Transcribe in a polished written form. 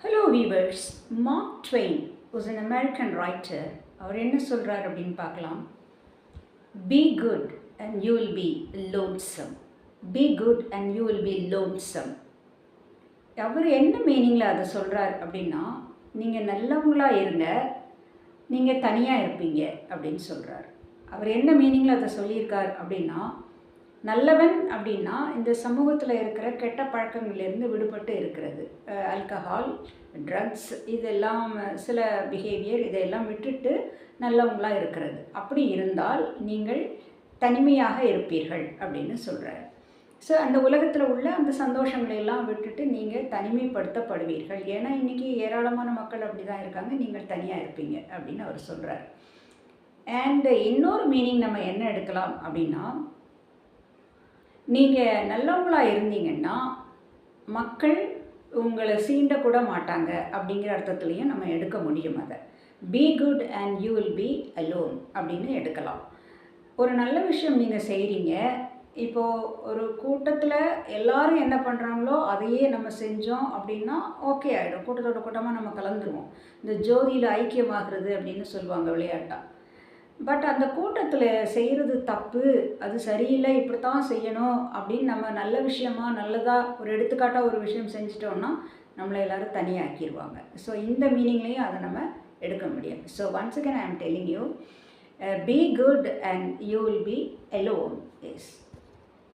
Hello viewers, Mark Twain was an American writer. அவர் என்ன சொல்கிறார் அப்படின்னு பார்க்கலாம். Be good and you will be lonesome. Be good and you will be lonesome. அவர் என்ன மீனிங்கில் அதை சொல்கிறார் அப்படின்னா, நீங்கள் நல்லவங்களாக இருங்க, நீங்கள் தனியாக இருப்பீங்க அப்படின்னு சொல்கிறார். அவர் என்ன மீனிங்கில் அதை சொல்லியிருக்கார் அப்படின்னா, நல்லவன் அப்படின்னா இந்த சமூகத்தில் இருக்கிற கெட்ட பழக்கங்கள்லேருந்து விடுபட்டு இருக்கிறது. ஆல்கஹால், ட்ரக்ஸ், இதெல்லாம் சில பிஹேவியர் இதையெல்லாம் விட்டுட்டு நல்லவங்களாக இருக்கிறது. அப்படி இருந்தால் நீங்கள் தனிமையாக இருப்பீர்கள் அப்படின்னு சொல்கிறார். ஸோ அந்த உலகத்தில் உள்ள அந்த சந்தோஷங்களை எல்லாம் விட்டுட்டு நீங்கள் தனிமைப்படுத்தப்படுவீர்கள். ஏன்னா இன்றைக்கி ஏராளமான மக்கள் அப்படி தான் இருக்காங்க, நீங்கள் தனியாக இருப்பீங்க அப்படின்னு அவர் சொல்கிறார். அண்டு இன்னொரு மீனிங் நம்ம என்ன எடுக்கலாம் அப்படின்னா, நீங்கள் நல்லவங்களாக இருந்தீங்கன்னா மக்கள் உங்களை சீண்டக்கூட மாட்டாங்க அப்படிங்கிற அர்த்தத்துலேயும் நம்ம எடுக்க முடியும். அதை B good and you will be alone அப்படின்னு எடுக்கலாம். ஒரு நல்ல விஷயம் நீங்கள் செய்கிறீங்க, இப்போது ஒரு கூட்டத்தில் எல்லாரும் என்ன பண்ணுறாங்களோ அதையே நம்ம செஞ்சோம் அப்படின்னா ஓகே ஆகிடும், கூட்டத்தோட கூட்டமாக நம்ம கலந்துருவோம். இந்த ஜோதியில் ஐக்கியமாகிறது அப்படின்னு சொல்லுவாங்க விளையாட்டா. பட் அந்த கூட்டத்தில் செய்கிறது தப்பு, அது சரியில்லை, இப்படி தான் செய்யணும் அப்படின்னு நம்ம நல்ல விஷயமாக நல்லதாக ஒரு எடுத்துக்காட்டாக ஒரு விஷயம் செஞ்சிட்டோம்னா நம்மளை எல்லோரும் தனியாக்கிடுவாங்க. ஸோ இந்த மீனிங்லேயும் அதை நம்ம எடுக்க முடியும். So once again I am telling you, be good and you will be alone. S.